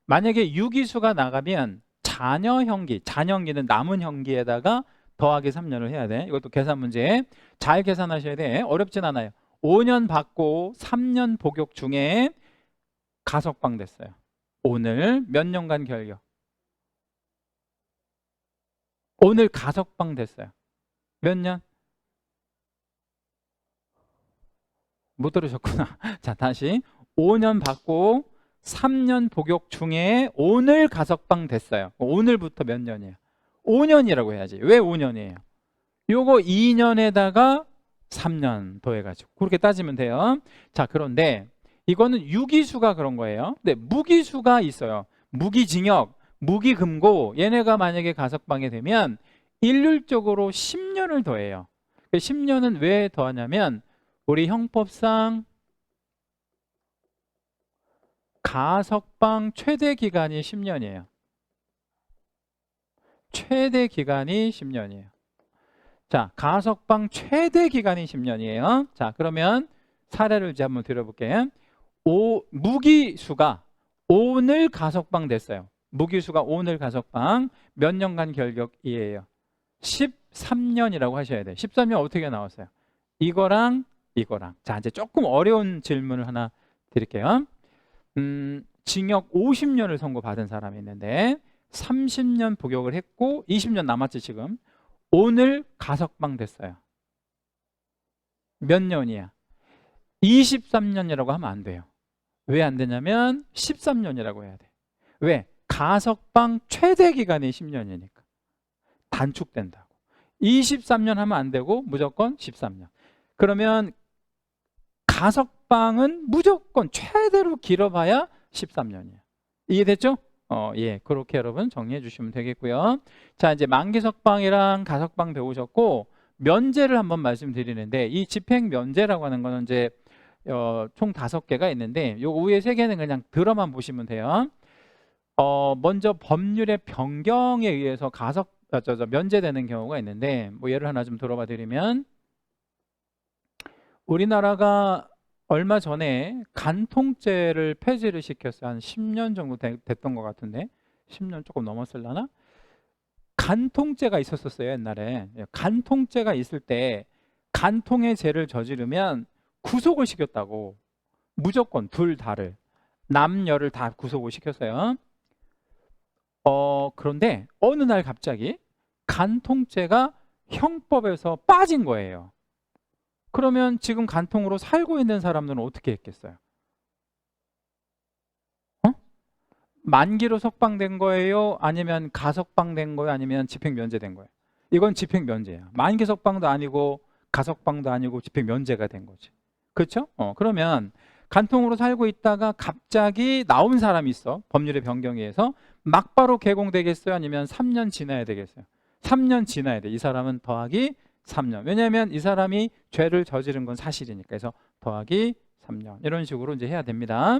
Speaker 1: 만약에 유기수가 나가면 잔형기는 남은 형기에다가 더하기 3년을 해야 돼. 이것도 계산 문제 잘 계산하셔야 돼. 어렵진 않아요. 5년 받고 3년 복역 중에 가석방 됐어요. 오늘 몇 년간 결격? 오늘 가석방 됐어요. 몇 년? 못 들으셨구나. 자, 다시 5년 받고 3년 복역 중에 오늘 가석방 됐어요. 오늘부터 몇 년이에요? 5년이라고 해야지. 왜 5년이에요? 요거 2년에다가 3년 더해가지고 그렇게 따지면 돼요. 자, 그런데 이거는 유기수가 그런 거예요. 근데 무기수가 있어요. 무기징역, 무기금고, 얘네가 만약에 가석방이 되면 일률적으로 10년을 더해요. 10년은 왜 더하냐면 우리 형법상 가석방 최대 기간이 10년이에요. 최대 기간이 10년이에요. 자, 가석방 최대 기간이 10년이에요. 자, 그러면 사례를 이제 한번 들어볼게요. 무기수가 오늘 가석방 됐어요. 무기수가 오늘 가석방 몇 년간 결격이에요? 13년이라고 하셔야 돼요. 13년 어떻게 나왔어요? 이거랑 이거랑. 자, 이제 조금 어려운 질문을 하나 드릴게요. 징역 50년을 선고받은 사람이 있는데 30년 복역을 했고 20년 남았지 지금. 오늘 가석방 됐어요. 몇 년이야? 23년이라고 하면 안 돼요. 왜 안 되냐면 13년이라고 해야 돼. 왜? 가석방 최대 기간이 10년이니까. 단축된다고. 23년 하면 안 되고 무조건 13년. 그러면 가석방은 무조건 최대로 길어봐야 13년이에요. 이해됐죠? 예, 그렇게 여러분 정리해 주시면 되겠고요. 자, 이제 만기석방이랑 가석방 배우셨고 면제를 한번 말씀드리는데 이 집행 면제라고 하는 거는 이제 총 5개가 있는데 요 위에 3개는 그냥 들어만 보시면 돼요. 먼저 법률의 변경에 의해서 면제되는 경우가 있는데 뭐 예를 하나 좀 들어봐 드리면 우리나라가 얼마 전에 간통죄를 폐지를 시켰어요. 한 10년 정도 됐던 것 같은데 10년 조금 넘었을라나? 간통죄가 있었어요. 옛날에. 간통죄가 있을 때 간통의 죄를 저지르면 구속을 시켰다고. 무조건 둘 다를. 남녀를 다 구속을 시켰어요. 그런데 어느 날 갑자기 간통죄가 형법에서 빠진 거예요. 그러면 지금 간통으로 살고 있는 사람들은 어떻게 했겠어요? 만기로 석방된 거예요? 아니면 가석방된 거예요? 아니면 집행면제된 거예요? 이건 집행면제예요. 만기 석방도 아니고 가석방도 아니고 집행면제가 된 거지. 그렇죠? 그러면 간통으로 살고 있다가 갑자기 나온 사람이 있어. 법률의 변경에 의해서 막바로 개공되겠어요? 아니면 3년 지나야 되겠어요? 3년 지나야 돼. 이 사람은 더하기 3년. 왜냐하면 이 사람이 죄를 저지른 건 사실이니까. 그래서 더하기 3년. 이런 식으로 이제 해야 됩니다.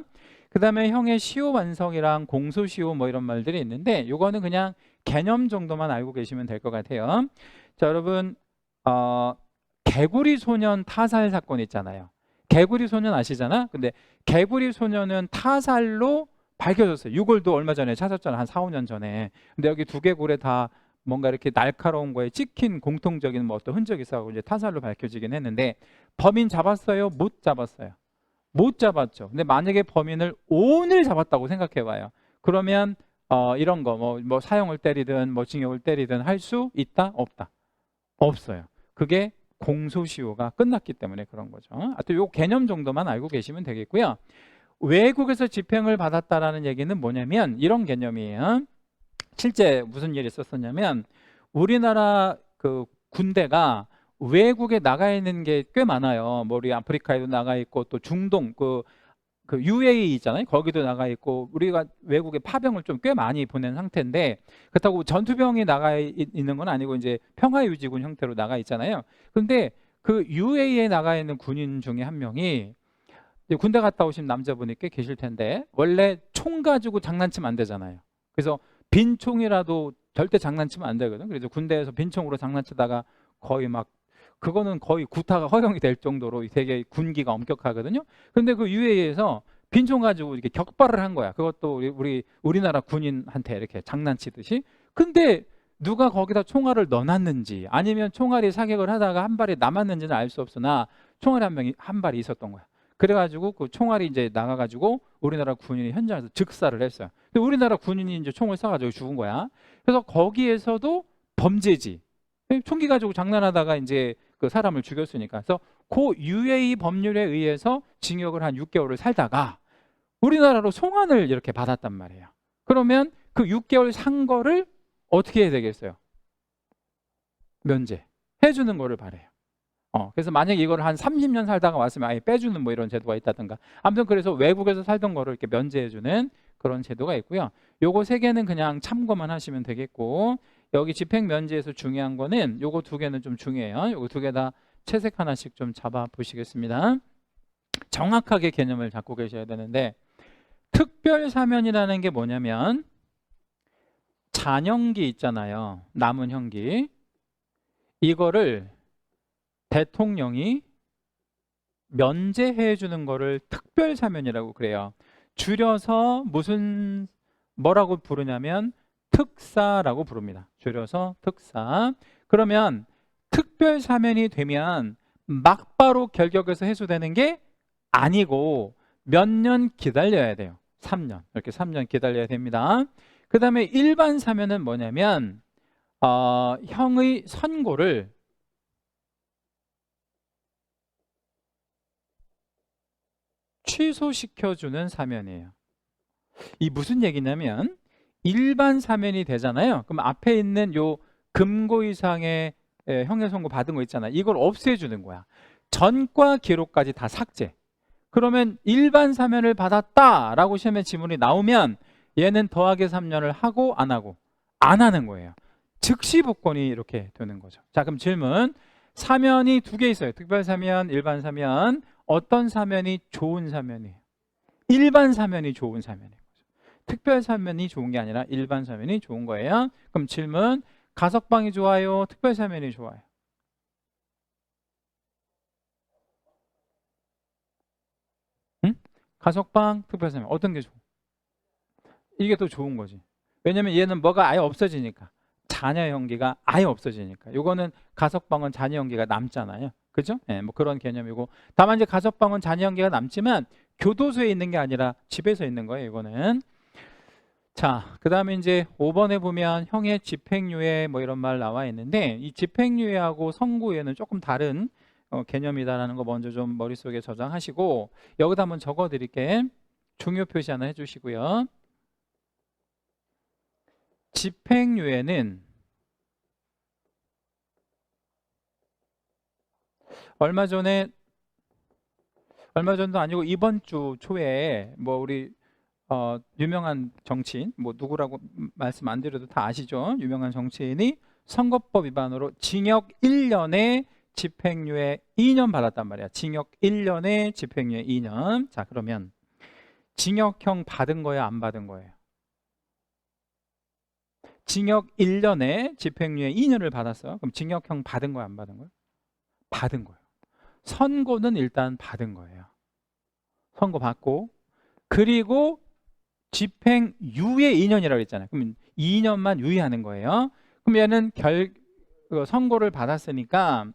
Speaker 1: 그 다음에 형의 시효 완성이랑 공소시효 뭐 이런 말들이 있는데 이거는 그냥 개념 정도만 알고 계시면 될 것 같아요. 자, 여러분 개구리 소년 타살 사건 있잖아요. 개구리 소년 아시잖아? 근데 개구리 소년은 타살로 밝혀졌어요. 유골도 얼마 전에 찾았잖아. 한 4, 5년 전에. 근데 여기 두 개골에 다 뭔가 이렇게 날카로운 거에 찍힌 공통적인 뭐 어떤 흔적이 있어서 이제 타살로 밝혀지긴 했는데 범인 잡았어요? 못 잡았어요? 못 잡았죠. 근데 만약에 범인을 오늘 잡았다고 생각해 봐요. 그러면 이런 거 뭐 사형을 때리든 뭐 징역을 때리든 할 수 있다? 없다? 없어요. 그게 공소시효가 끝났기 때문에 그런 거죠. 하여튼 요 개념 정도만 알고 계시면 되겠고요. 외국에서 집행을 받았다라는 얘기는 뭐냐면 이런 개념이에요. 실제 무슨 일이 있었었냐면 우리나라 그 군대가 외국에 나가 있는 게 꽤 많아요. 뭐 우리 아프리카에도 나가 있고 또 중동 그 UAE 있잖아요. 거기도 나가 있고 우리가 외국에 파병을 좀 꽤 많이 보낸 상태인데 그렇다고 전투병이 나가 있는 건 아니고 이제 평화유지군 형태로 나가 있잖아요. 근데 그 UAE에 나가 있는 군인 중에 한 명이 군대 갔다 오신 남자분이 꽤 계실 텐데 원래 총 가지고 장난치면 안 되잖아요. 그래서 빈 총이라도 절대 장난치면 안 되거든. 그래서 군대에서 빈 총으로 장난치다가 거의 막 그거는 거의 구타가 허용이 될 정도로 되게 군기가 엄격하거든요. 근데 그 UAE에서 빈총 가지고 이렇게 격발을 한 거야. 그것도 우리나라 군인한테 이렇게 장난치듯이. 근데 누가 거기다 총알을 넣어놨는지 아니면 총알이 사격을 하다가 한 발이 남았는지는 알 수 없으나 총알이 한 발이 있었던 거야. 그래가지고 그 총알이 이제 나가가지고 우리나라 군인이 현장에서 즉사를 했어요. 근데 우리나라 군인이 이제 총을 쏴가지고 죽은 거야. 그래서 거기에서도 범죄지. 총기 가지고 장난하다가 이제 그 사람을 죽였으니까. 그래서 그 UAE 법률에 의해서 징역을 한 6개월을 살다가 우리나라로 송환을 이렇게 받았단 말이에요. 그러면 그 6개월 산 거를 어떻게 해야 되겠어요? 면제. 해주는 거를 바래요. 그래서 만약에 이걸 한 30년 살다가 왔으면 아예 빼주는 뭐 이런 제도가 있다든가. 아무튼 그래서 외국에서 살던 거를 이렇게 면제해주는 그런 제도가 있고요. 요거 세 개는 그냥 참고만 하시면 되겠고, 여기 집행 면제에서 중요한 거는 요거 두 개는 좀 중요해요. 요거 두 개 다 채색 하나씩 좀 잡아 보시겠습니다. 정확하게 개념을 잡고 계셔야 되는데, 특별 사면이라는 게 뭐냐면 잔형기 있잖아요. 남은 형기. 이거를 대통령이 면제해 주는 거를 특별 사면이라고 그래요. 줄여서 뭐라고 부르냐면 특사라고 부릅니다. 줄여서 특사. 그러면 특별 사면이 되면 막바로 결격해서 해소되는 게 아니고 몇 년 기다려야 돼요. 3년. 이렇게 3년 기다려야 됩니다. 그 다음에 일반 사면은 뭐냐면 형의 선고를 취소시켜주는 사면이에요. 이 무슨 얘기냐면 일반 사면이 되잖아요. 그럼 앞에 있는 요 금고 이상의 형의 선고 받은 거 있잖아요. 이걸 없애주는 거야. 전과 기록까지 다 삭제. 그러면 일반 사면을 받았다라고 시험에 지문이 나오면 얘는 더하기 3년을 하고 안 하고? 안 하는 거예요. 즉시 복권이 이렇게 되는 거죠. 자, 그럼 질문. 사면이 두 개 있어요. 특별 사면, 일반 사면. 어떤 사면이 좋은 사면이에요? 일반 사면이 좋은 사면이에요. 특별 사면이 좋은 게 아니라 일반 사면이 좋은 거예요. 그럼 질문. 가석방이 좋아요? 특별 사면이 좋아요? 응? 가석방, 특별 사면 어떤 게 좋아? 이게 더 좋은 거지. 왜냐면 얘는 뭐가 아예 없어지니까. 자녀 형기가 아예 없어지니까. 요거는 가석방은 자녀 형기가 남잖아요. 그죠? 네, 뭐 그런 개념이고. 다만 이제 가석방은 자녀 형기가 남지만 교도소에 있는 게 아니라 집에서 있는 거예요. 이거는. 자, 그 다음에 이제 5번에 보면 형의 집행유예 뭐 이런 말 나와 있는데, 이 집행유예하고 선고유예는 조금 다른 개념이다라는 거 먼저 좀 머릿속에 저장하시고, 여기다 한번 적어 드릴게. 중요 표시 하나 해주시고요. 집행유예는 얼마 전도 아니고 이번 주 초에 뭐 우리 유명한 정치인, 뭐 누구라고 말씀 안 드려도 다 아시죠? 유명한 정치인이 선거법 위반으로 징역 1년에 집행유예 2년 받았단 말이야. 징역 1년에 집행유예 2년. 자, 그러면 징역형 받은 거예요, 안 받은 거예요? 징역 1년에 집행유예 2년을 받았어요. 그럼 징역형 받은 거예요, 안 받은 거예요? 받은 거예요. 선고는 일단 받은 거예요. 선고 받고, 그리고 집행유예 2년이라고 했잖아요. 그럼 2년만 유예하는 거예요. 그럼 얘는 선고를 받았으니까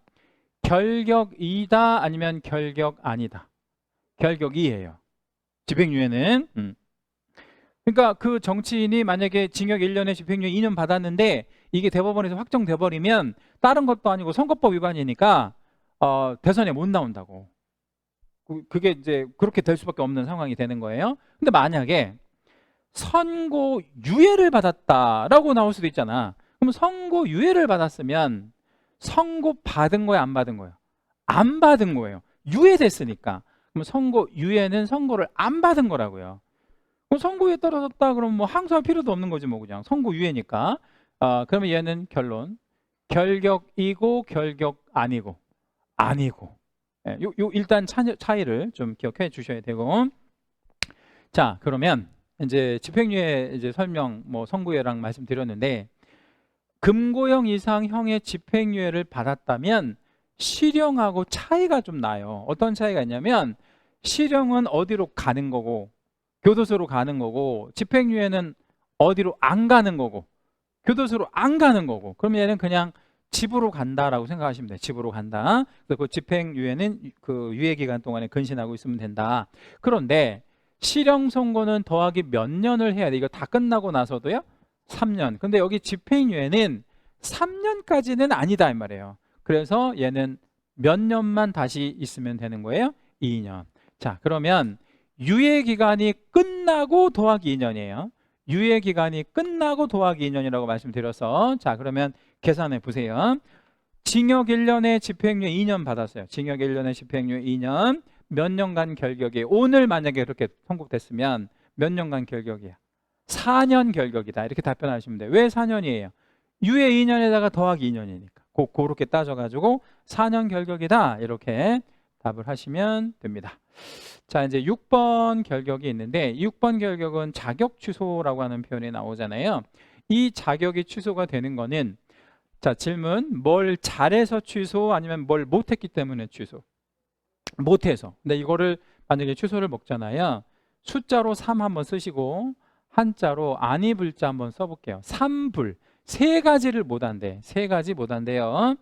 Speaker 1: 결격이다 아니면 결격 아니다? 결격이에요. 집행유예는. 그러니까 그 정치인이 만약에 징역 1년에 집행유예 2년 받았는데 이게 대법원에서 확정돼 버리면 다른 것도 아니고 선거법 위반이니까 대선에 못 나온다고. 그게 이제 그렇게 될 수밖에 없는 상황이 되는 거예요. 근데 만약에 선고유예를 받았다라고 나올 수도 있잖아. 그럼 선고유예를 받았으면 선고 받은 거예요, 안 받은 거예요? 안 받은 거예요. 유예됐으니까. 그럼 선고유예는 선고를 안 받은 거라고요. 그럼 선고유예 떨어졌다 그러면 뭐 항소할 필요도 없는 거지 뭐 그냥 선고유예니까. 그러면 얘는 결론. 결격이고 결격 아니고. 예, 요 일단 차이를 좀 기억해 주셔야 되고. 자, 그러면 이제 집행유예 이제 설명 뭐 선고유예랑 말씀드렸는데, 금고형 이상형의 집행유예를 받았다면 실형하고 차이가 좀 나요. 어떤 차이가 있냐면 실형은 어디로 가는 거고 교도소로 가는 거고, 집행유예는 어디로 안 가는 거고 교도소로 안 가는 거고. 그러면 얘는 그냥 집으로 간다라고 생각하시면 돼요. 집으로 간다. 그래서 그 집행유예는 그 유예 기간 동안에 근신하고 있으면 된다. 그런데 실형 선고는 더하기 몇 년을 해야 돼? 이거 다 끝나고 나서도요? 3년. 근데 여기 집행유예는 3년까지는 아니다 이 말이에요. 그래서 얘는 몇 년만 다시 있으면 되는 거예요? 2년. 자, 그러면 유예 기간이 끝나고 더하기 2년이에요. 유예 기간이 끝나고 더하기 2년이라고 말씀드려서, 자, 그러면 계산해 보세요. 징역 1년에 집행유예 2년 받았어요. 징역 1년에 집행유예 2년. 몇 년간 결격이에요? 오늘 만약에 그렇게 선고됐으면 몇 년간 결격이야? 4년 결격이다. 이렇게 답변하시면 돼요. 왜 4년이에요? 유예 2년에다가 더하기 2년이니까. 그렇게 따져가지고 4년 결격이다. 이렇게 답을 하시면 됩니다. 자, 이제 6번 결격이 있는데 6번 결격은 자격 취소라고 하는 표현이 나오잖아요. 이 자격이 취소가 되는 거는 자, 질문. 뭘 잘해서 취소 아니면 뭘 못했기 때문에 취소? 못해서. 근데 이거를 만약에 취소를 먹잖아요. 숫자로 3 한번 쓰시고 한자로 아니 불자 한번 써볼게요. 3불. 세 가지를 못한대. 세 가지 못한대요.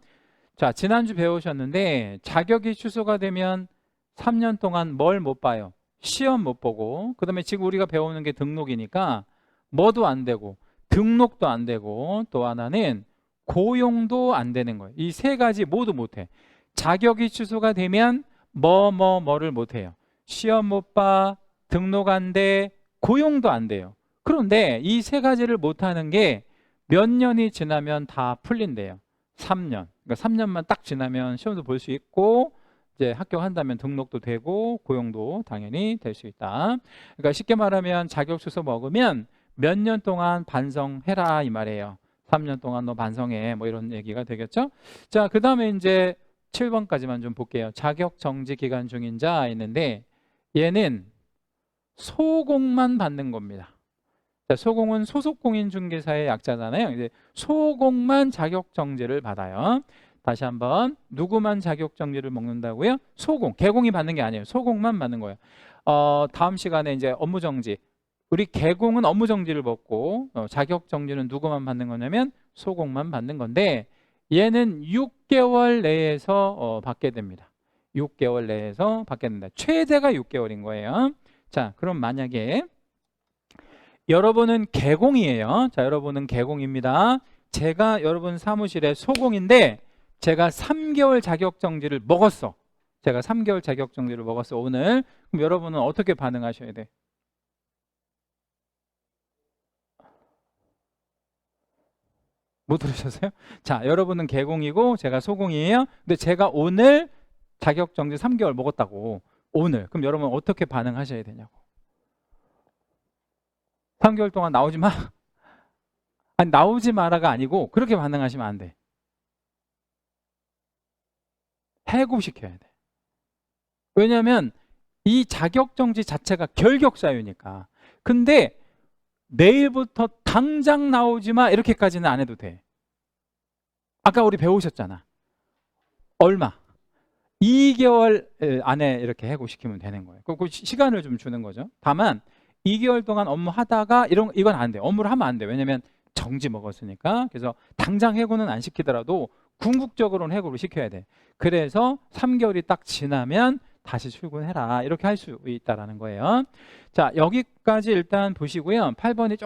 Speaker 1: 자, 지난주 배우셨는데 자격이 취소가 되면 3년 동안 뭘 못 봐요? 시험 못 보고, 그 다음에 지금 우리가 배우는 게 등록이니까 뭐도 안 되고 등록도 안 되고 또 하나는 고용도 안 되는 거예요. 이 세 가지 모두 못해. 자격이 취소가 되면 뭐를 못해요. 시험 못 봐, 등록 안 돼, 고용도 안 돼요. 그런데 이 세 가지를 못하는 게 몇 년이 지나면 다 풀린대요. 3년. 그러니까 3년만 딱 지나면 시험도 볼 수 있고 이제 합격한다면 등록도 되고 고용도 당연히 될 수 있다. 그러니까 쉽게 말하면 자격 취소 먹으면 몇 년 동안 반성해라 이 말이에요. 3년 동안 너 반성해 뭐 이런 얘기가 되겠죠. 자, 그 다음에 이제 7번까지만 좀 볼게요. 자격 정지 기간 중인 자 있는데 얘는 소공만 받는 겁니다. 자, 소공은 소속공인중개사의 약자잖아요. 이제 소공만 자격 정지를 받아요. 다시 한번 누구만 자격 정지를 먹는다고요? 소공, 개공이 받는 게 아니에요. 소공만 받는 거예요. 다음 시간에 이제 업무 정지. 우리 개공은 업무 정지를 받고 자격 정지는 누구만 받는 거냐면 소공만 받는 건데 얘는 6개월 내에서 받게 됩니다. 6개월 내에서 받게 된다. 최대가 6개월인 거예요. 자, 그럼 만약에 여러분은 개공이에요. 자, 여러분은 개공입니다. 제가 여러분 사무실에 소공인데 제가 3개월 자격정지를 먹었어. 제가 3개월 자격정지를 먹었어 오늘. 그럼 여러분은 어떻게 반응하셔야 돼? 못 들으셨어요? 자, 여러분은 개공이고 제가 소공이에요. 근데 제가 오늘 자격정지 3개월 먹었다고. 오늘. 그럼 여러분 어떻게 반응하셔야 되냐고. 3개월 동안 나오지 마. 아니, 나오지 마라가 아니고 그렇게 반응하시면 안 돼. 해고시켜야 돼. 왜냐하면 이 자격정지 자체가 결격사유니까. 근데 내일부터 당장 나오지 마 이렇게까지는 안 해도 돼. 아까 우리 배우셨잖아. 얼마? 2개월 안에 이렇게 해고시키면 되는 거예요. 그 시간을 좀 주는 거죠. 다만 2개월 동안 업무하다가 이건 안 돼. 업무를 하면 안 돼. 왜냐면 정지 먹었으니까. 그래서 당장 해고는 안 시키더라도 궁극적으로는 해고를 시켜야 돼. 그래서 3개월이 딱 지나면 다시 출근해라. 이렇게 할 수 있다라는 거예요. 자, 여기까지 일단 보시고요. 8번이